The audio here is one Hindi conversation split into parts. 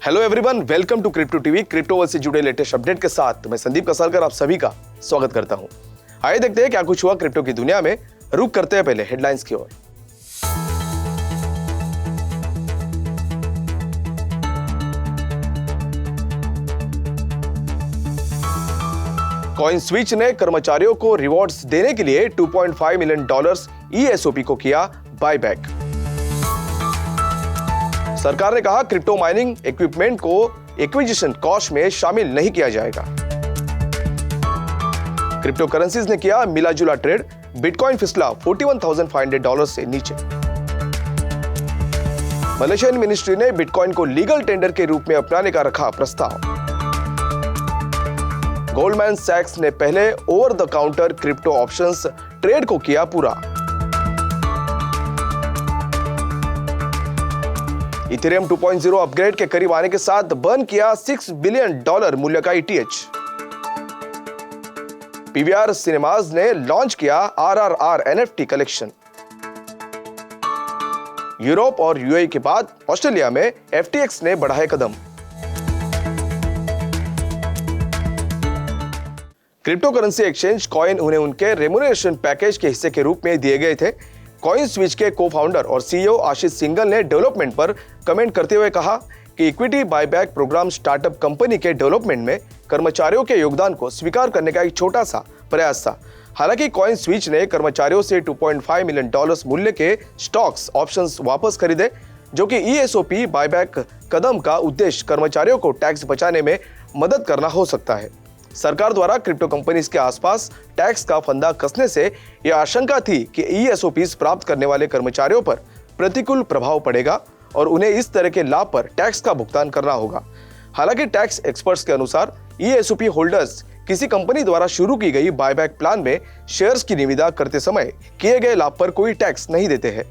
Hello everyone, welcome to crypto TV. Crypto world से जुड़े लेटेस्ट अपडेट के साथ मैं संदीप कसालकर आप सभी का स्वागत करता हूं। आइए देखते हैं क्या कुछ हुआ क्रिप्टो की दुनिया में। रुक करते हैं पहले हेडलाइंस की ओर। कॉइनस्विच ने कर्मचारियों को रिवॉर्ड्स देने के लिए $2.5 मिलियन ESOP को किया बायबैक। सरकार ने कहा क्रिप्टो माइनिंग इक्विपमेंट को एक्विजिशन कॉस्ट में शामिल नहीं किया जाएगा। क्रिप्टो करेंसीज ने किया मिलाजुला ट्रेड, बिटकॉइन फिसला $41,500 से नीचे। मलेशियन मिनिस्ट्री ने बिटकॉइन को लीगल टेंडर के रूप में अपनाने का रखा प्रस्ताव। गोल्डमैन सैक्स ने पहले over the counter crypto options trade को किया पूरा। इथेरियम 2.0 अपग्रेड के करीब आने के साथ बर्न किया $6 बिलियन मूल्य का ETH। PVR सिनेमाज ने लॉन्च किया RRR NFT कलेक्शन। यूरोप और UAE के बाद ऑस्ट्रेलिया में FTX ने बढ़ाए कदम। क्रिप्टो करेंसी एक्सचेंज कॉइन उन्हें उनके रेम्यूनरेशन पैकेज के हिस्से के रूप में दिए गए थे। कॉइनस्विच के को-फाउंडर और CEO आशीष सिंघल ने डेवलपमेंट पर कमेंट करते हुए कहा कि equity buyback program startup company के डेवलपमेंट में कर्मचारियों के योगदान को स्वीकार करने का एक छोटा सा प्रयास था। हालांकि कॉइनस्विच ने कर्मचारियों से $2.5 मिलियन मूल्य के स्टॉक्स ऑप्शंस वापस खरीदे, जो कि ESOP बायबैक कदम का उद्देश्य कर्मचारियों को टैक्स बचाने में मदद करना हो सकता है। सरकार द्वारा क्रिप्टो कंपनीज के आसपास टैक्स का फंदा कसने से यह आशंका थी कि ESOPs प्राप्त करने वाले कर्मचारियों पर प्रतिकूल प्रभाव पड़ेगा और उन्हें इस तरह के लाभ पर टैक्स का भुगतान करना होगा। हालांकि टैक्स एक्सपर्ट्स के अनुसार ESOP होल्डर्स किसी कंपनी द्वारा शुरू की गई बायबैक प्लान में शेयर्स की निविदा करते समय किए गए लाभ पर कोई टैक्स नहीं देते हैं।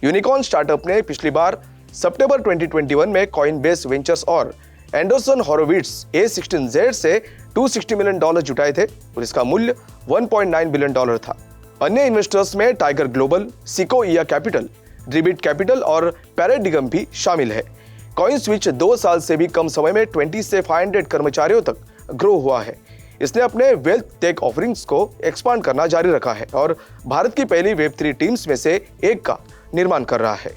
यूनिकॉर्न स्टार्टअप ने पिछली बार सितंबर 2021 में कॉइनबेस वेंचर्स और एंडरसन होरोविट्स A16Z से $260 मिलियन जुटाए थे और इसका मूल्य $1.9 बिलियन था। अन्य इन्वेस्टर्स में टाइगर ग्लोबल, सिकोइया कैपिटल, ड्रिबिट कैपिटल और पैराडिगम भी शामिल है। कॉइनस्विच 2 साल से भी कम समय में 20 से 500 कर्मचारियों तक ग्रो हुआ है। इसने अपने वेल्थ टेक ऑफरिंग्स को एक्सपांड करना जारी रखा है और भारत की पहली Web3 टीम्स में से एक का निर्माण कर रहा है।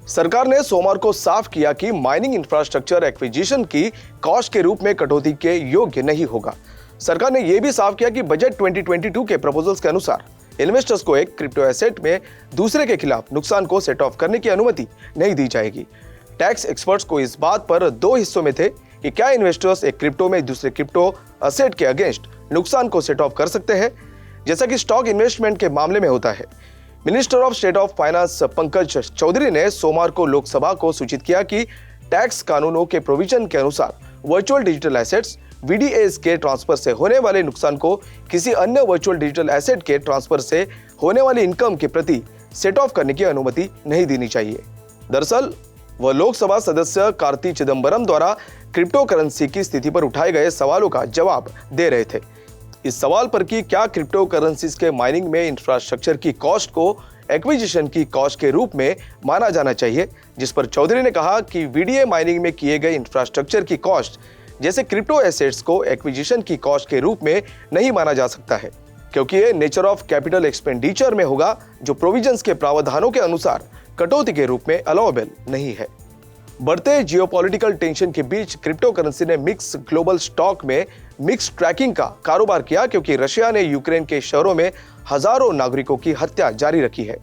सरकार ने सोमवार को साफ किया कि माइनिंग इंफ्रास्ट्रक्चर एक्विजिशन की कॉस्ट के रूप में कटौती के योग्य नहीं होगा। सरकार ने यह भी साफ किया कि बजट 2022 के प्रपोजल्स के अनुसार इन्वेस्टर्स को एक क्रिप्टो एसेट में दूसरे के खिलाफ नुकसान को सेट ऑफ करने की अनुमति नहीं दी जाएगी। टैक्स एक्सपर्ट्स को इस बात पर 2 हिस्सों में थे कि क्या इन्वेस्टर्स एक क्रिप्टो में दूसरे क्रिप्टो एसेट के अगेंस्ट नुकसान को सेट ऑफ कर सकते हैं, जैसा कि स्टॉक इन्वेस्टमेंट के मामले में होता है। Minister of state of finance Pankaj Chaudhary ने सोमवार को लोकसभा को सूचित किया कि टैक्स कानूनों के प्रोविजन के अनुसार वर्चुअल डिजिटल एसेट्स VDAs के ट्रांसफर से होने वाले नुकसान को किसी अन्य वर्चुअल डिजिटल एसेट के ट्रांसफर से होने वाली इनकम के प्रति सेट ऑफ करने की अनुमति नहीं देनी चाहिए। दरअसल वह लोकसभा सदस्य कार्ति चिदम्बरम द्वारा क्रिप्टो करेंसी की स्थिति पर उठाए गए सवालों का जवाब दे रहे थे। इस सवाल पर कि क्या क्रिप्टो करेंसीज के माइनिंग में इंफ्रास्ट्रक्चर की कॉस्ट को एक्विजिशन की कॉस्ट के रूप में माना जाना चाहिए, जिस पर चौधरी ने कहा कि VDA माइनिंग में किए गए इंफ्रास्ट्रक्चर की कॉस्ट जैसे क्रिप्टो एसेट्स को एक्विजिशन की कॉस्ट के रूप में नहीं माना जा सकता है, क्योंकि ये नेचर ऑफ कैपिटल एक्सपेंडिचर में होगा, जो प्रोविजंस के प्रावधानों के अनुसार कटौती के रूप में अलाउएबल नहीं है। बढ़ते जियोपॉलिटिकल टेंशन के बीच क्रिप्टो करेंसी ने मिक्स ग्लोबल स्टॉक में मिक्स ट्रैकिंग का कारोबार किया, क्योंकि रशिया ने यूक्रेन के शहरों में हजारों नागरिकों की हत्या जारी रखी है,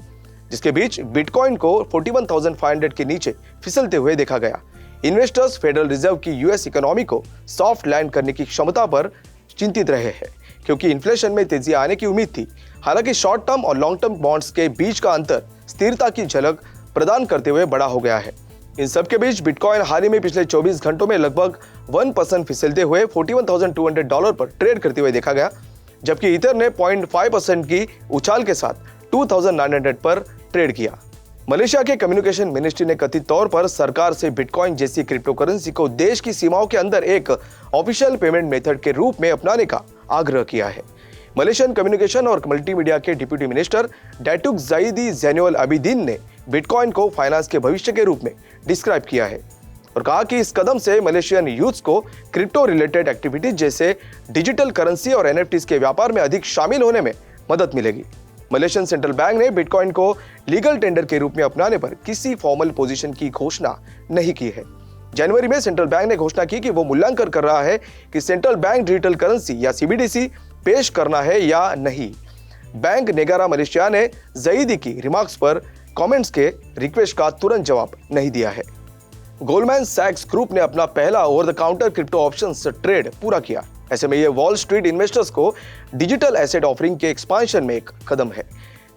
जिसके बीच बिटकॉइन को 41,500 के नीचे फिसलते हुए देखा गया। इन्वेस्टर्स फेडरल रिजर्व की US इकोनॉमी को सॉफ्ट लैंड करने की क्षमता पर चिंतित रहे हैं, क्योंकि इन्फ्लेशन में तेजी आने की उम्मीद थी। हालांकि शॉर्ट टर्म और लॉन्ग टर्म बॉन्ड्स के बीच का अंतर स्थिरता की झलक प्रदान करते हुए बड़ा हो गया है। इन सब के बीच बिटकॉइन हाल ही में पिछले 24 घंटों में लगभग 1% फिसलते हुए $41,200 पर ट्रेड करते हुए देखा गया, जबकि ईथर ने 0.5% की उछाल के साथ 2,900 पर ट्रेड किया। मलेशिया के कम्युनिकेशन मिनिस्ट्री ने कथित तौर पर सरकार से बिटकॉइन जैसी क्रिप्टो करेंसी को देश की सीमाओं के अंदर एक ऑफिशियल पेमेंट मेथड के रूप में अपनाने का आग्रह किया है। मलेशियन कम्युनिकेशन और मल्टीमीडिया के डिप्टी मिनिस्टर डैटुक ज़ाइदी ज़ैनुअल अबिदीन ने बिटकॉइन को फाइनेंस के भविष्य के रूप में डिस्क्राइब किया है। और कहा कि इस कदम से मलेशियन यूथ्स को क्रिप्टो रिलेटेड एक्टिविटीज जैसे डिजिटल करेंसी और एनएफटीज के व्यापार में अधिक शामिल होने में मदद मिलेगी। मलेशियन सेंट्रल बैंक ने बिटकॉइन को लीगल टेंडर के रूप में अपनाने पर किसी फॉर्मल पोजीशन की घोषणा नहीं की है। जनवरी में सेंट्रल बैंक ने घोषणा की कि वो मूल्यांकन कर रहा है कि सेंट्रल बैंक डिजिटल करेंसी या सीबीडीसी पेश करना है या नहीं। बैंक नेगारा मलेशिया ने जईदी की रिमार्क्स पर कमेंट्स के रिक्वेस्ट का तुरंत जवाब नहीं दिया है। गोल्डमैन सैक्स ग्रुप ने अपना पहला over the counter crypto options trade पूरा किया। ऐसे में यह वॉल स्ट्रीट इन्वेस्टर्स को डिजिटल एसेट ऑफरिंग के एक्सपांशन में एक कदम है।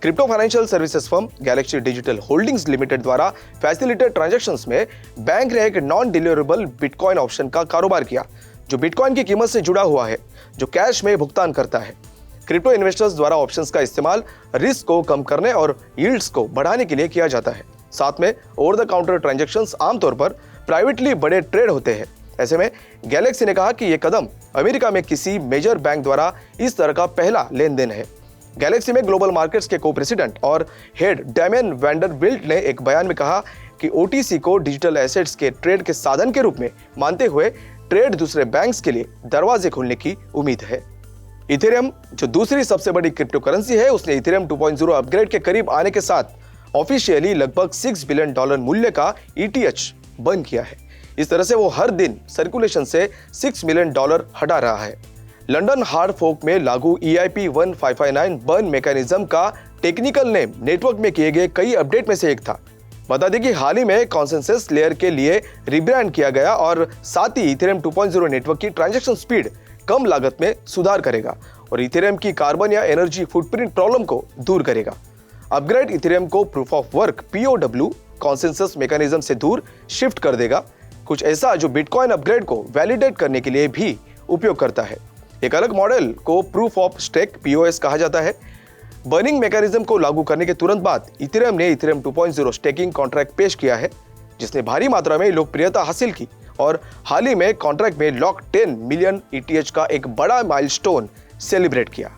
Crypto financial services firm Galaxy digital holdings limited द्वारा फैसिलिटेटेड ट्रांजैक्शंस में बैंक ने एक नॉन डिलीवरेबल बिटकॉइन ऑप्शन का कारोबार किया, जो बिटकॉइन की कीमत से जुड़ा हुआ है, जो कैश में भुगतान करता है। क्रिप्टो इन्वेस्टर्स द्वारा ऑप्शंस का इस्तेमाल रिस्क को कम करने और यील्ड्स को बढ़ाने के लिए किया जाता है। साथ में ओवर द काउंटर ट्रांजैक्शंस आमतौर पर प्राइवेटली बड़े ट्रेड होते हैं। ऐसे में गैलेक्सी ने कहा कि यह कदम अमेरिका में किसी मेजर बैंक द्वारा इस तरह का पहला लेन देन है। गैलेक्सी में ग्लोबल मार्केट्स के को प्रेसिडेंट और हेड डैमियन वैंडरबिल्ट ने एक बयान में कहा कि ओटीसी को डिजिटल एसेट्स के ट्रेड के साधन के रूप में मानते हुए ट्रेड दूसरे बैंक्स के लिए दरवाजे खोलने की उम्मीद है। इथेरियम, जो दूसरी सबसे बड़ी क्रिप्टो करेंसी है, उसने इथेरियम 2.0 अपग्रेड के करीब आने के साथ ऑफिशियली लगभग $6 बिलियन मूल्य का ईटीएच बर्न किया है। इस तरह से वो हर दिन सर्कुलेशन से $6 मिलियन हटा रहा है। लंदन हार्ड फोक में लागू EIP 1559 बर्न मैकेनिज्म का टेक्निकल नेम नेटवर्क में किए गए कई अपडेट में से एक था। बता दें कि हाल ही में कॉन्सेंसस लेयर के लिए रिब्रांड किया गया और साथ ही इथेरियम 2.0 नेटवर्क की ट्रांजैक्शन स्पीड कम लागत में सुधार करेगा और इथेरियम की कार्बन या एनर्जी फुटप्रिंट प्रॉब्लम को दूर करेगा। अपग्रेड इथेरियम को proof of work POW consensus mechanism से दूर शिफ्ट कर देगा, कुछ ऐसा जो बिटकॉइन अपग्रेड को वैलिडेट करने के लिए भी उपयोग करता है। एक अलग मॉडल को प्रूफ ऑफ स्टेक POS कहा जाता है। बर्निंग मैकेनिज्म को लागू करने के तुरंत बाद इथेरियम ने इथेरियम 2.0 स्टेकिंग कॉन्ट्रैक्ट पेश किया है, जिसने भारी मात्रा में लोकप्रियता हासिल की और हाल ही में कॉन्ट्रैक्ट में लॉक 10 मिलियन ETH का एक बड़ा माइलस्टोन सेलिब्रेट किया।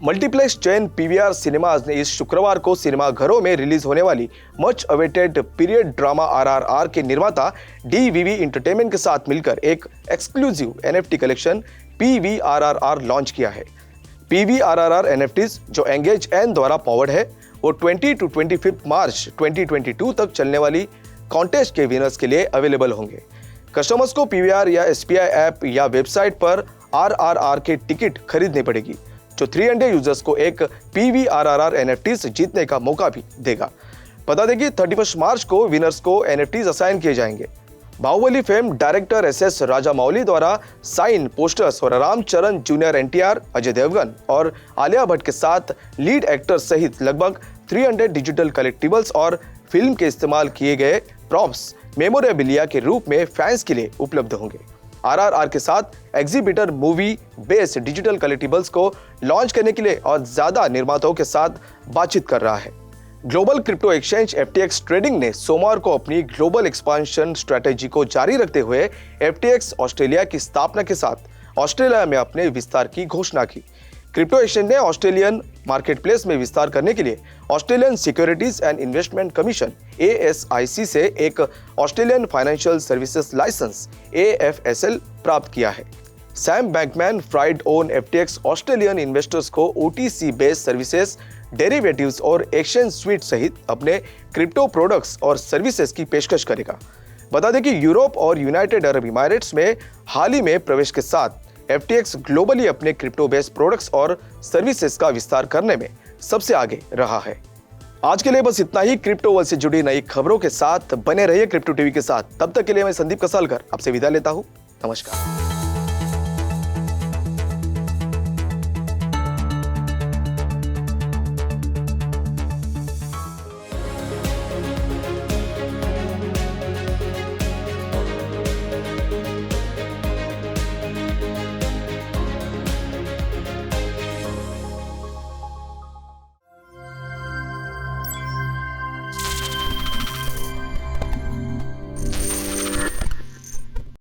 मल्टीप्लेक्स चेन PVR सिनेमाज ने इस शुक्रवार को सिनेमा घरों में रिलीज होने वाली much awaited period drama RRR के निर्माता DVV एंटरटेनमेंट के साथ मिलकर एक exclusive NFT collection PVRRR launch किया है। PVRRR NFTs, जो एंगेज एन द्वारा पावर्ड है, वो 20 to 25 मार्च 2022 तक चलने वाली कॉन्टेस्ट के विनर्स के लिए अवेलेबल होंगे। कस्टमर्स को PVR या SPI ऐप या वेबसाइट पर RRR के टिकट खरीदनी पड़ेगी, जो 300 यूजर्स को एक PVRRR NFTs जीतने का मौका भी देगा। बता दें कि 31 मार्च को विनर्स को NFTs असाइन किए जाएंगे। Baahubali fame director SS Rajamouli द्वारा साइन पोस्टर्स और रामचरण जूनियर NTR, अजय देवगन और आलिया भट्ट के साथ लीड एक्टर सहित लगभग 300 डिजिटल कलेक्टिबल्स और फिल्म के इस्तेमाल किए गए प्रॉप्स मेमोरेबिलिया के रूप में फैंस के लिए उपलब्ध होंगे। RRR के साथ exhibitor movie based digital collectibles को लॉन्च करने के लिए और ज्यादा निर्माताओं के साथ बातचीत कर रहा है। Global crypto exchange FTX trading ने सोमवार को अपनी ग्लोबल एक्सपांशन स्ट्रेटेजी को जारी रखते हुए FTX ऑस्ट्रेलिया की स्थापना के साथ ऑस्ट्रेलिया में अपने विस्तार की घोषणा की। क्रिप्टो एक्सचेंज ने ऑस्ट्रेलियन मार्केटप्लेस में विस्तार करने के लिए Australian securities and investment commission ASIC से एक Australian financial services licence AFSL प्राप्त किया है। Sam Bankman Fried own FTX Australian investors को OTC बेस्ड सर्विसेज, डेरिवेटिव्स और एक्सचेंज स्वीट सहित अपने क्रिप्टो प्रोडक्ट्स और सर्विसेज की पेशकश करेगा। बता दें कि यूरोप और यूनाइटेड अरब इमारेट्स में हाल ही में प्रवेश के साथ FTX ग्लोबली अपने क्रिप्टो बेस्ड प्रोडक्ट्स और सर्विसेज का विस्तार करने में सबसे आगे रहा है। आज के लिए बस इतना ही। क्रिप्टो वर्ल्ड से जुड़ी नई खबरों के साथ बने रहिए क्रिप्टो टीवी के साथ। तब तक के लिए मैं संदीप कसालकर आपसे विदा लेता हूं। नमस्कार।